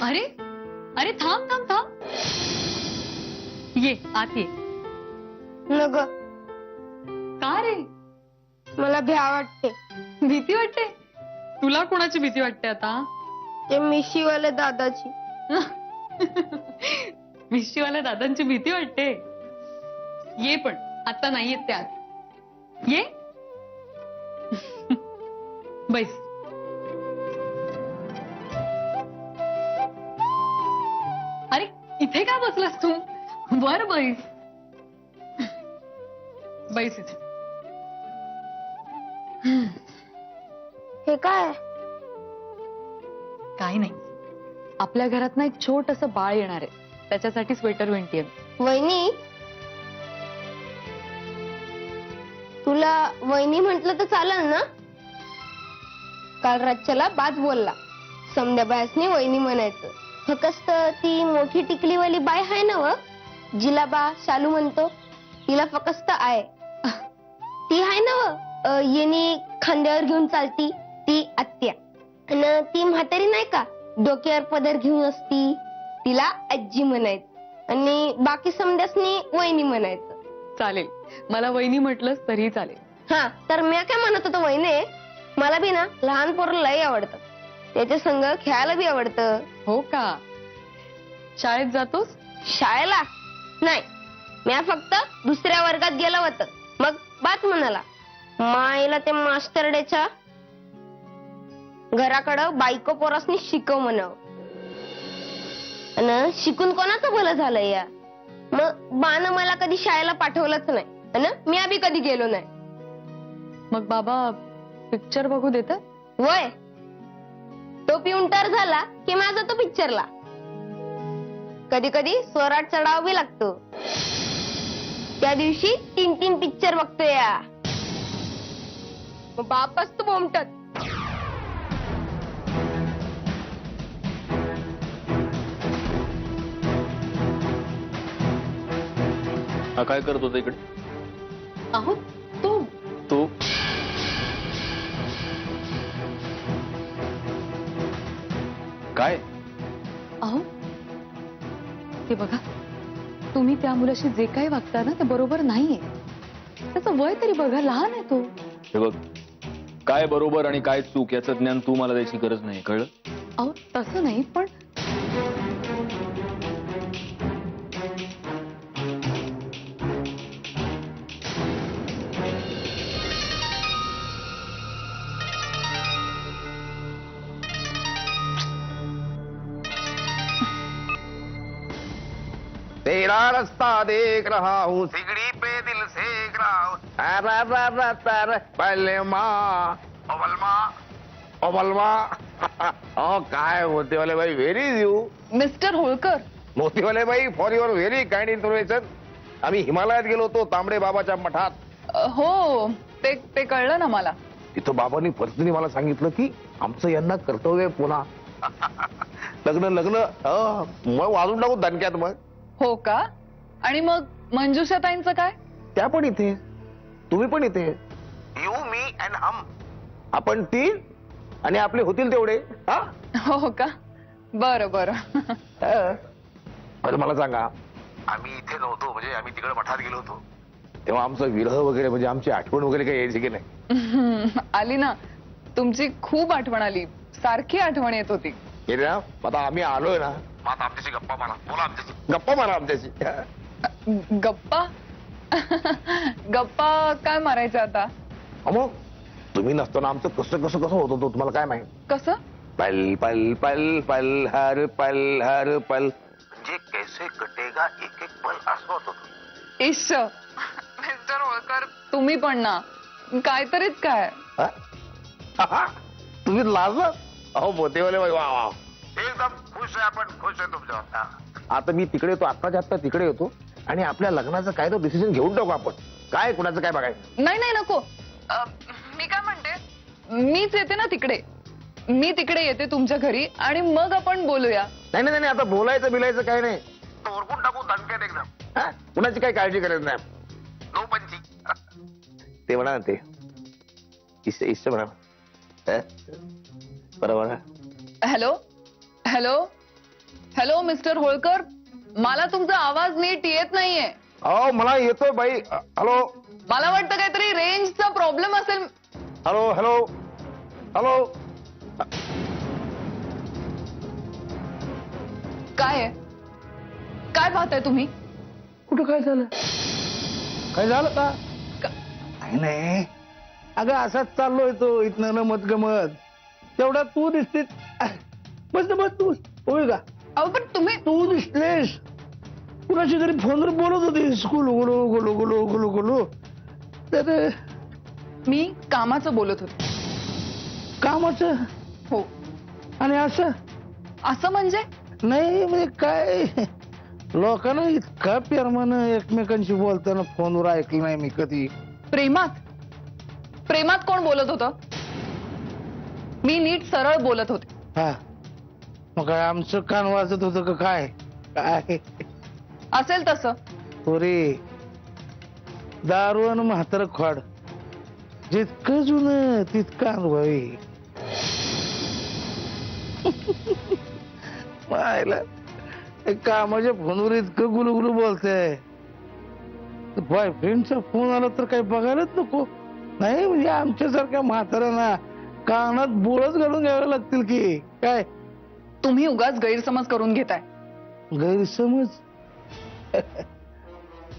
अरे अरे थांब थांब थांब, ये आत ये. नग का रे, मला भ्या वाटते. भीती वाटते? तुला कोणाची भीती वाटते आता? ते मिशीवाले दादाची. मिशीवाल्या दादांची भीती वाटते? ये पण आता नाही येत त्यात. ये बैस. अरे इथे का बसलास तू? वर बैस. बैस इथे. हे काय? काही नाही, आपल्या घरात ना एक छोटंसं बाळ येणार आहे, त्याच्यासाठी स्वेटर विणतीये. वहिनी, तुला वहिनी म्हंटल तर चालेल ना? काल रातच्याला बाज बोलला, समद्या बायासनी वहिनी म्हणायचं. फक्त ती मोठी टिकलीवाली बाय आहे ना व, जिला बा शालू म्हणतो, तिला फक्त आहे. ती आहे ना व, येणी खांद्यावर घेऊन चालती, ती आत्या. आणि ती म्हातारी नाही का, डोक्यावर पदर घेऊन असती, तिला आजी म्हणायचं. आणि बाकी समद्यासनी वहिनी म्हणायचं. चालेल, मला वहिनी म्हटलंस तरी चालेल. हा, तर मी काय म्हणत होतो वहिनी, मला बी ना लहान पोरं लय आवडतं, त्याच्या संग खेळायला बी आवडतं. हो का? शाळेत जातोस? शाळेला नाही, मी फक्त दुसऱ्या वर्गात गेलं होतं, मग बात म्हणाला माईला ते मास्टरडेच्या घराकडं बायको पोरासनी शिकव म्हणाव. आणि शिकून कोणाचं भलं झालं या? मग बानं मला कधी शाळेला पाठवलंच नाही, आणि मी आधी कधी गेलो नाही. मग बाबा पिक्चर बघू देतात? वय तो पिऊंटर झाला की माझा तो पिक्चरला. कधी कधी स्वराट चढाव बी लागतो. त्या दिवशी 3-3 पिक्चर बघतोय या. मग बापच तू बोमटत. हा काय करत होता इकडे? अहो तो तू काय? अहो ते बघा, तुम्ही त्या मुलाशी जे काही वागता ना ते बरोबर नाहीये. त्याचं वय तरी बघा, लहान आहे तो. हे बघ, काय बरोबर आणि काय चूक याचं ज्ञान तू मला द्यायची गरज नाही, कळलं? अहो तसं नाही, पण तेरा रास्ता देख रहा हूँ, सिगड़ी पे दिल सेक रहा हूँ. काय मोतीवाले बाई, व्हेरी यू. मिस्टर होळकर. मोतीवाले बाई, for your very kind information. आम्ही हिमालयात गेलो होतो तांबडे बाबाच्या मठात. हो, ते कळलं ना मला. तिथं बाबांनी पर्सनली मला सांगितलं की आमचं यांना कर्तव्य पुन्हा लग्न लग्न मग वाजून टाकू दणक्यात. मग हो का? आणि मग मंजुषाताईंचं काय? त्या पण इथे, तुम्ही पण इथे. यू मी अँड हम, आपण 3 आणि आपले होतील तेवढे. हा, हो का? बरं बरं. मला सांगा, आम्ही इथे नव्हतो, म्हणजे आम्ही तिकडे मठात गेलो होतो, तेव्हा आमचा विरह वगैरे, म्हणजे आमची आठवण वगैरे काही यायची की नाही? आली ना, तुमची खूप आठवण आली, सारखी आठवण येत होती. येते ना. आता आम्ही आलोय ना, आता आमच्याशी गप्पा मारा. बोला आमच्याशी, गप्पा मारा आमच्याशी. गप्पा? गप्पा काय मारायचं आता? मग तुम्ही नसताना आमचं कसं कसं कसं होत होतं तुम्हाला काय माहित? कसं? पल पल पल पल हर पल, म्हणजे कैसे कटेगा एक एक पल, असं होत होतं. इश्श, मिस्टर होळकर तुम्ही पण ना, काहीतरीच काय. तुम्ही लाजला? अहो मोतेवाले बाई, वा वा, एकदम खुश आहे, आपण खुश आहे तुमच्यावर. आता मी तिकडे येतो, आत्ताच्या आत्ता तिकडे येतो, आणि आपल्या लग्नाचं काय तो डिसिजन घेऊन टाकू आपण. काय कुणाचं काय बघायचं नाही नाही, नको. मी काय म्हणते, मीच येते ना तिकडे, मी तिकडे येते तुमच्या घरी, आणि मग आपण बोलूया. नाही नाही नाही, आता बोलायचं बिलायचं काय नाही, ओरकून टाकू दणक्यात एकदम. कुणाची काही काळजी करायची नाही. नो पंची. ते म्हणा ते इष्ट म्हणा. बरोबर. Hello hello, hello mister Holkar, मला तुमचा आवाज नीट येत नाहीये. अहो मला येतोय बाई. हॅलो मला वाटतं काहीतरी रेंजचा प्रॉब्लेम असेल. Hello hello hello. काय आहे? काय पाहताय तुम्ही? कुठं काय झालं? काय झालं का? का- नाही नाही, अगं असाच चाललोय तो इथनं नमत गमत. तेवढा तू दिसते. बस बस तू होय का? अहो पण तुम्ही तू दिसलेस कुणाशी तरी फोनवर बोलत होतीस. गुलू गुलू गुलू गुलू गुलू गुलू. तर मी कामाचं बोलत होते. कामाचं हो. आणि असं असं म्हणजे? नाही म्हणजे काय, लोकांना इतका प्रेमानं एकमेकांशी बोलताना फोनवर ऐकलं नाही मी कधी. प्रेमात? प्रेमात कोण बोलत होतं? मी नीट सरळ बोलत होते. हा मग काय आमचं कान वाजत होतं का काय? काय असेल तसं. पोरी, दारू आणि म्हातार खोड जितकं जुनं तितकं अनुभवी. पाहिलं कामाच्या फोनवर इतकं गुलुगुलू बोलतंय. बॉयफ्रेंडचा फोन आला तर काही बघायलाच नको. नाही म्हणजे आमच्यासारख्या म्हाताऱ्यांना कानात बोळच घालून घ्यावे लागतील की काय? तुम्ही उगाच गैरसमज करून घेताय. गैरसमज?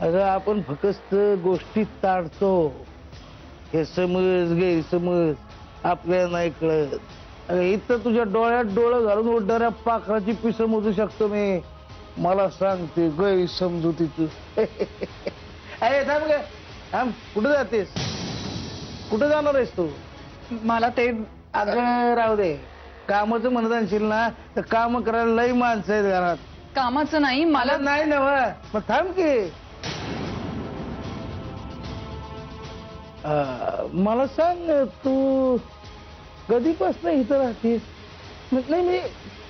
अगं आपण फक्त गोष्टी ताडतो. हे समज गैरसमज आपल्याला नाही कळत. अगं इथं तुझ्या डोळ्यात डोळं घालून उडणाऱ्या पाखराची पिसं मोजू शकतो मी. मला सांगते गैरसमजुतीच. अरे थांब ग थांब. कुठं जातेस? कुठं जाणार आहेस तू? मला ते अगं राहू दे. कामाचं म्हणत आणशील ना तर काम करायला लई माणसं आहेत घरात. कामाचं नाही मला. मला नाही ना मग थांब की. मला सांग तू कधीपासून इथं राहतेस? नाही मी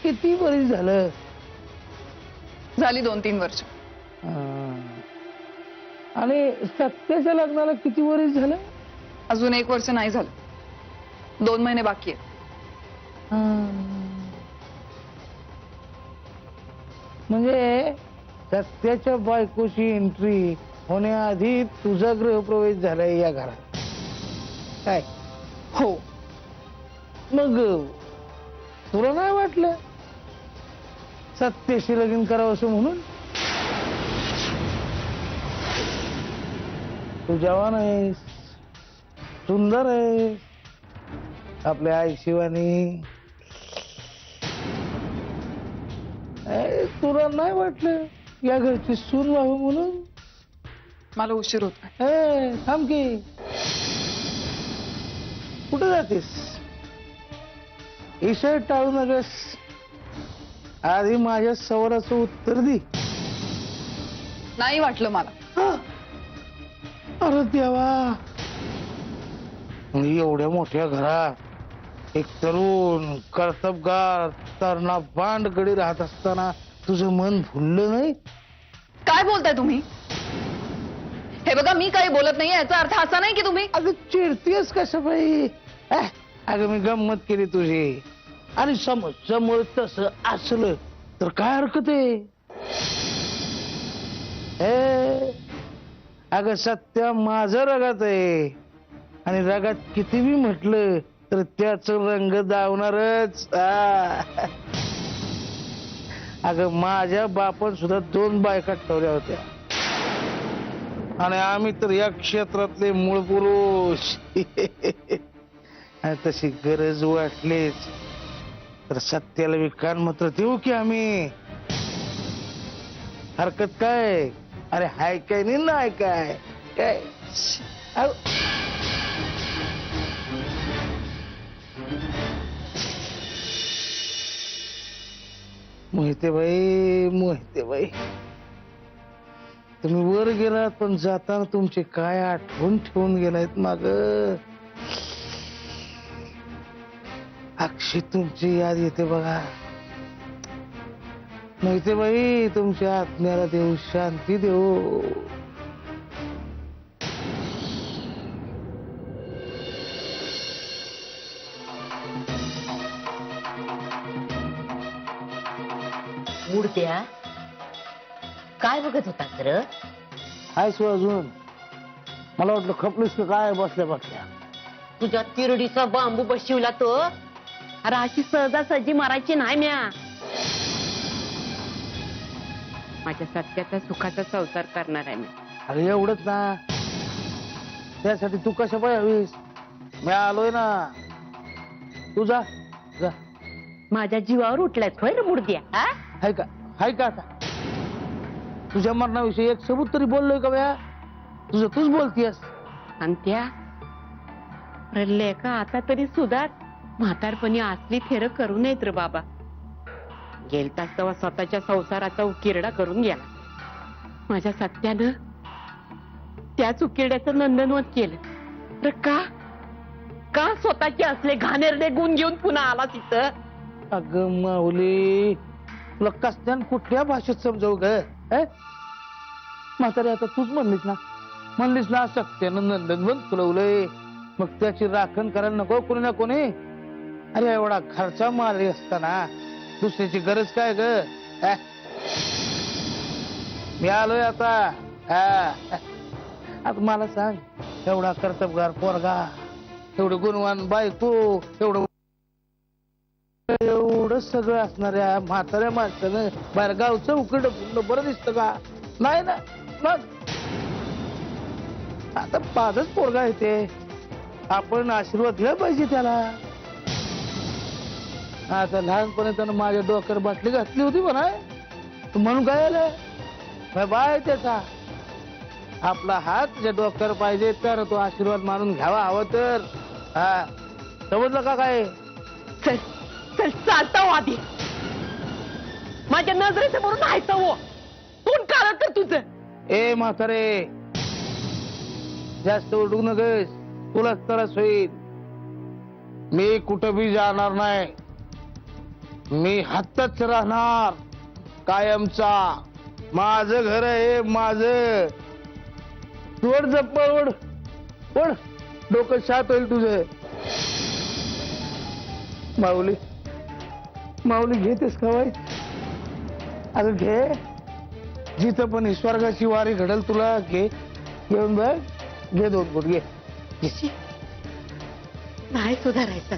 किती वर्ष झालं? झाली 2-3 वर्ष. आणि सत्याच्या लग्नाला किती वर्ष झालं? अजून 1 वर्ष नाही झालं. 2 महिने बाकी आहेत. म्हणजे सत्याच्या बायकोची एंट्री होण्याआधी तुझा गृहप्रवेश झालाय या घरात काय? हो. मग तुला नाही वाटलं सत्याशी लगीन करावं असं म्हणून? तू जवान आहेस, सुंदर आहे, आपल्या आई शिवानी. तुला नाही वाटलं या घरची सून व्हावं म्हणून? मला उशीर होत नाही. थांब की. कुठं जातेस? विषय टाळू नकस. आधी माझ्या सवालाचं उत्तर दे. नाही वाटलं मला. अरे देवा, एवढ्या मोठ्या घरात एक तरुण कर्तबगार तरणा बांडगडी राहत असताना तुझं मन भुललं नाही? काय बोलताय तुम्ही? हे बघा मी काही बोलत नाहीये याचा अर्थ असा नाही की तुम्ही. अगं चिडतीयस कसं बाई? अगं मी गंमत केली तुझी. आणि समज तसं असलं तर काय हरकत आहे? अगं सत्या माझं रगात आहे आणि रगात किती बी म्हटलं तर त्याच रंग दावणारच. अगं माझ्या बापान सुद्धा 2 बायका ठेवल्या होत्या आणि आम्ही तर या क्षेत्रातले मूळ पुरुष. आणि तशी गरज वाटलीच तर सत्याला बी कान मात्र देऊ की आम्ही. हरकत काय? अरे हाय काय नाही काय काय? मोहिते बाई तुम्ही वर गेलात पण जाताना तुमचे काय आठवण ठेवून गेलायत माग. अक्षी तुमची याद येते बघा. मोहिते बाई तुमच्या आत्म्याला देऊ शांती देऊ. मुर्द्या काय बघत होता तर हाय सो अजून मला वाटलं खपलीस का काय बसल्या बसल्या. तुझ्या तिरडीचा बांबू बसवला तो. अरे अशी सहजासहजी मारायची नाही म्या. माझ्या सत्याचा सुखाचा संसार करणार आहे मी. अरे एवढंच ना, त्यासाठी तू कशा पाहिजेस? मी आलोय ना. तू जा जा. माझ्या जीवावर उठलाय होय रे मुर्द्या. हा? हाय का आता तुझ्या मरणाविषयी एक सबूत तरी बोललोय का बया? तुझं तूच बोलतीयस. आणि त्या रल्ले का आता तरी सुधार. म्हातारपणी असली थेर करू नयेत रे बाबा. गेलताच तेव्हा स्वतःच्या संसाराचा उकिरडा करून गेला. माझ्या सत्यानं त्याच उकिरड्याचं नंदनवत केलं रे. का स्वतःचे असले घाणेरडे गुण घेऊन पुन्हा आला तिथं? अगं माऊली, तुला कसल्यान कुठल्या भाषेत समजावू ग? म्हातारे आता तूच म्हणलीस ना सत्यानं नंदनवन फुलवलंय, मग त्याची राखण करायला नको कोणी ना कोणी? अरे एवढा खर्चा मारली असताना दुसऱ्याची गरज काय ग? मी आलोय आता. आता मला सांग, एवढा कर्तबगार पोरगा, एवढं गुणवान बायको, एवढं सगळं असणाऱ्या म्हाताऱ्या माणसानं बाहेर गावचं उकडं फुडलं बरं दिसतं का? नाही ना. मग आता पाचच पोरगा येते, आपण आशीर्वाद दिला पाहिजे त्याला. आता लहानपणी त्यानं माझ्या डोक्यावर बाटली घातली होती म्हणा, म्हणून काय आलं बाय त्याचा. आपला हात त्याच्या डोक्यावर पाहिजे तर तो आशीर्वाद मानून घ्यावा हवं तर. हा समजलं का काय? चल चल चालता हो आधी. माझ्या नजरेचं म्हणून नाहीचं हो. तोंड काढ कर तुझं. ए म्हातारे, जास्त ओढू नगस, तुलाच त्रास होईल. मी कुठं बी जाणार नाही. मी हातच राहणार कायमचा. माझं घर आहे माझं. ओढ जप्पा ओढ ओढ, डोकं शात होईल तुझं. माऊली घेतेस का बाई? अगं घे, जिथं पण स्वर्गाची वारी घडल तुला घे. घेऊन बघ, घे 2 फूट घे. नाही सुधारायचा,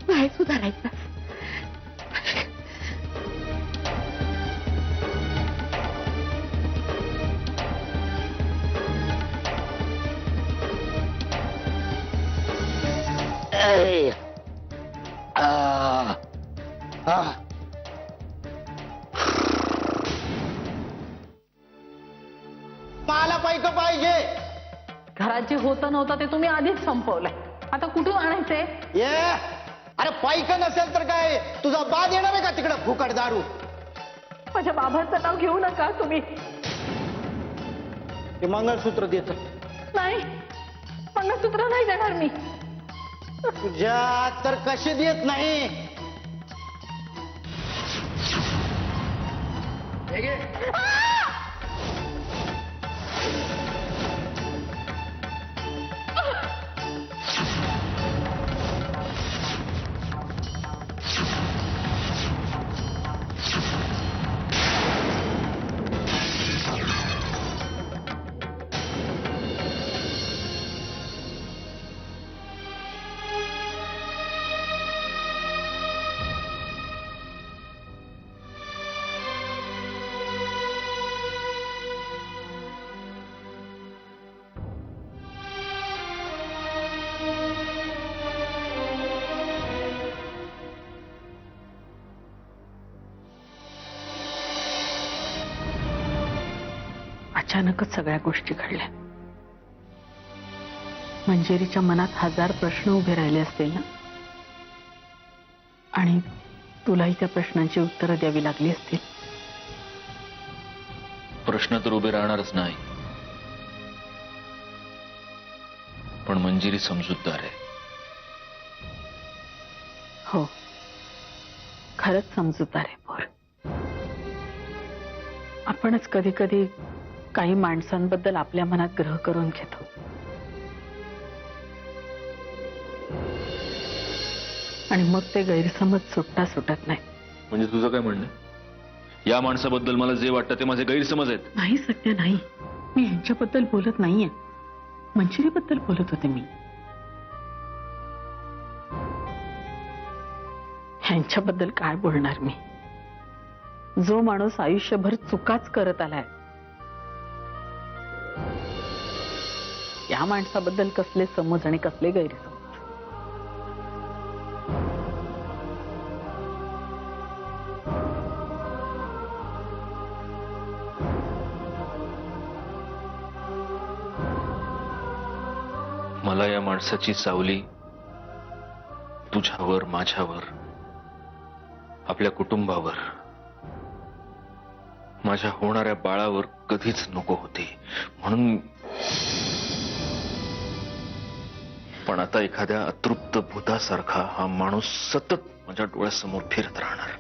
नाही सुधारायचा. मला पैक पाहिजे. घरात जे होतं नव्हतं ते तुम्ही आधीच संपवलंय. आता कुठून आणायचंय? ये अरे पैक नसेल तर काय तुझा बाद येणार आहे का तिकडं फुकट दारू? माझ्या बाबांचं नाव घेऊ नका तुम्ही. ते मंगळसूत्र देत नाही, मंगळसूत्र नाही देणार मी. तुझ्या तर कशी देत नाही. हे घे. अचानकच सगळ्या गोष्टी घडल्या. मंजिरीच्या मनात 1000 प्रश्न उभे राहिले असतील ना, आणि तुलाही त्या प्रश्नांची उत्तरं द्यावी लागली असतील. प्रश्न तर उभे राहणारच नाही, पण मंजिरी समजूतदार आहे. हो, खरंच समजूतदार आहे पोर. आपणच कधी कधी काही माणसांबद्दल आपल्या मनात ग्रह करून घेतो. आणि मग ते गैरसमज सुटत नाही. म्हणजे तुझं काय म्हणणं आहे? या माणसाबद्दल मला जे वाटतं ते माझे गैरसमज आहेत. नाही सत्या नाही, मी ह्यांच्याबद्दल बोलत नाहीये, मंजिरीबद्दल बोलत होते मी. ह्यांच्याबद्दल काय बोलणार मी? जो माणूस आयुष्यभर चुकाच करत आलाय, या माणसाबद्दल कसले समज आणि कसले गैरसमज. मला या माणसाची सावली तुझ्यावर, माझ्यावर, आपल्या कुटुंबावर, माझ्या होणाऱ्या बाळावर कधीच नको होती. म्हणून पण आता एखाद्या अतृप्त भूतासारखा हा माणूस सतत माझ्या डोळ्यासमोर फिरत राहणार.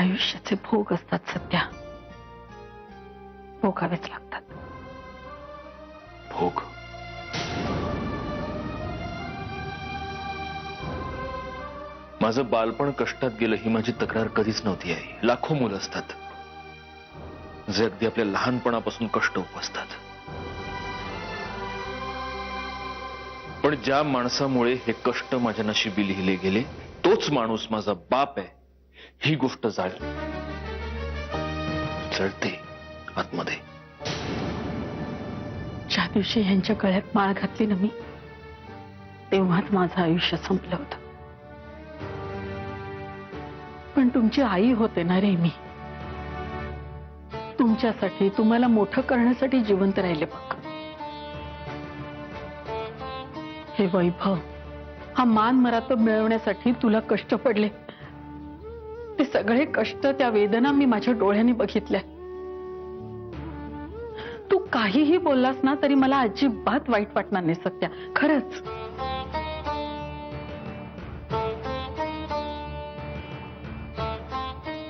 आयुष्याचे भोग असतात सत्या, भोगावेच लागतात. भोग? माझं बालपण कष्टात गेलं ही माझी तक्रार कधीच नव्हती आहे. लाखो मुलं असतात जे अगदी आपल्या लहानपणापासून कष्ट उपसतात. पण ज्या माणसामुळे हे कष्ट माझ्या नशिबी लिहिले गेले तोच माणूस माझा बाप आहे ही गोष्ट जळते आतमध्ये. ज्या दिवशी ह्यांच्या गळ्यात माळ घातली ना मी, तेव्हाच माझं आयुष्य संपलं होतं. पण तुमची आई होते ना रे मी. तुमच्यासाठी, तुम्हाला मोठं करण्यासाठी जिवंत राहिले बघ. हे वैभव, हा मान मरातब मिळवण्यासाठी तुला कष्ट पडले. ते सगळे कष्ट, त्या वेदना मी माझ्या डोळ्यांनी बघितल्या. तू काहीही बोललास ना तरी मला अजिबात वाईट वाटणार नाही सत्या, खरंच.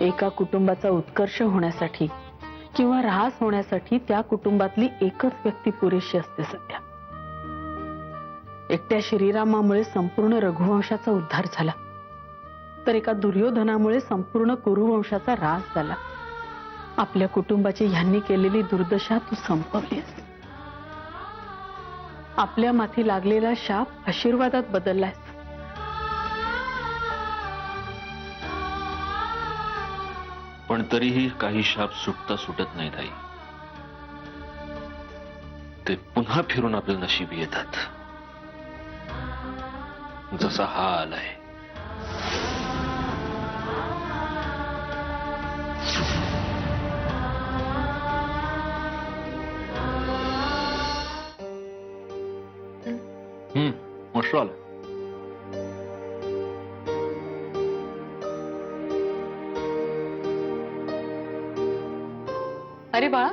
एका कुटुंबाचा उत्कर्ष होण्यासाठी किंवा ऱ्हास होण्यासाठी त्या कुटुंबातली एकच व्यक्ती पुरेशी असते सत्या. एकट्या श्रीरामामुळे संपूर्ण रघुवंशाचा उद्धार झाला, तर एका दुर्योधनामुळे संपूर्ण कुरुवंशाचा ऱ्हास झाला. आपल्या कुटुंबाची ह्यांनी केलेली दुर्दशा तू संपवलीस. आपल्या माथी लागलेला शाप आशीर्वादात बदललास. पण तरीही काही शाप सुटता सुटत नाहीत आई. ते पुन्हा फिरून आपल्या नशिबी येतात, जसा हा आलाय. मस्त आलं. अरे बाळा,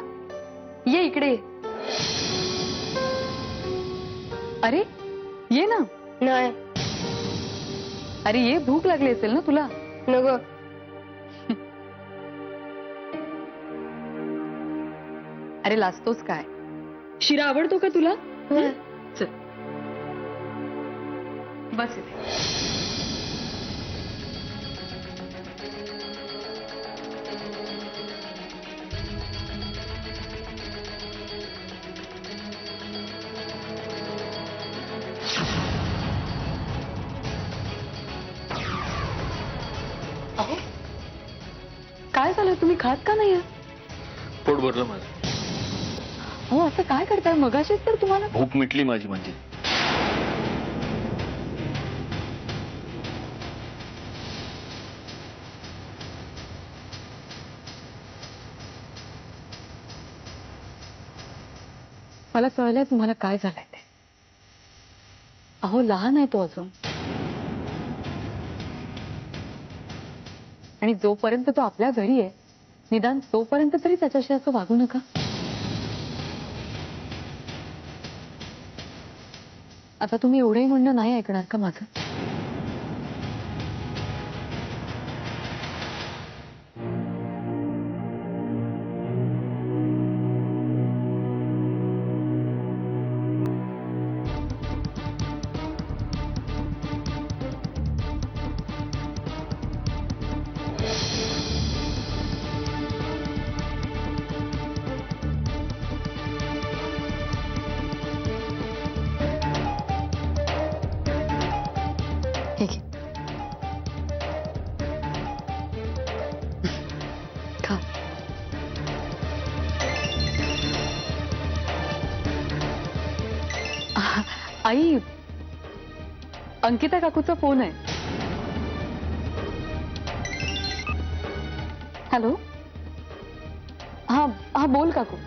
ये इकडे. अरे ये ना. नाही अरे ये, भूक लागली असेल ना तुला. नको. अरे लाजतोस काय? शिरा आवडतो का तुला? चल बस इथे. अहो, काय झालं? तुम्ही खात का नाही? पोट भरलं माझं. हो, असं काय करताय? मगाशीच तर तुम्हाला भूक मिटली माझी. म्हणजे मला कळलंय तुम्हाला काय झालंय ते. अहो, लहान आहे तो अजून, आणि जोपर्यंत तो आपल्या घरी आहे, निदान तोपर्यंत तरी त्याच्याशी असं वागू नका. आता तुम्ही एवढंही म्हणणं नाही ऐकणार का माझं? आई, अंकिता काकूचा फोन आहे. हॅलो. हा हा, बोल काकू.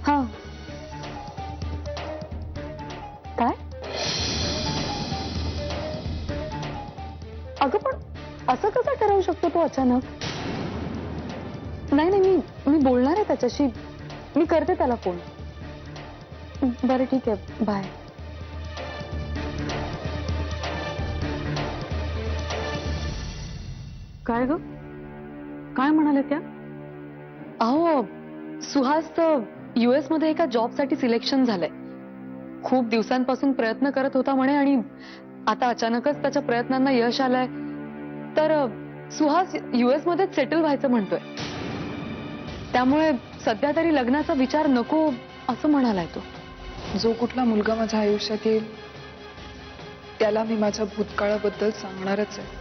हा. काय? अगं पण असं कसं ठरवू शकतो तो अचानक? नाही नाही, मी बोलणार आहे त्याच्याशी. मी करते त्याला फोन. बरं ठीक आहे, बाय. काय ग, काय म्हणाले त्या? अहो, सुहासचं US मध्ये एका जॉबसाठी सिलेक्शन झालंय. खूप दिवसांपासून प्रयत्न करत होता म्हणे आणि आता अचानकच त्याच्या प्रयत्नांना यश आलंय. तर सुहास US मध्ये सेटल व्हायचं म्हणतोय. त्यामुळे सध्या तरी लग्नाचा विचार नको असं म्हणालाय तो. जो कुठला मुलगा माझ्या आयुष्यात येईल त्याला मी माझ्या भूतकाळाबद्दल सांगणारच आहे.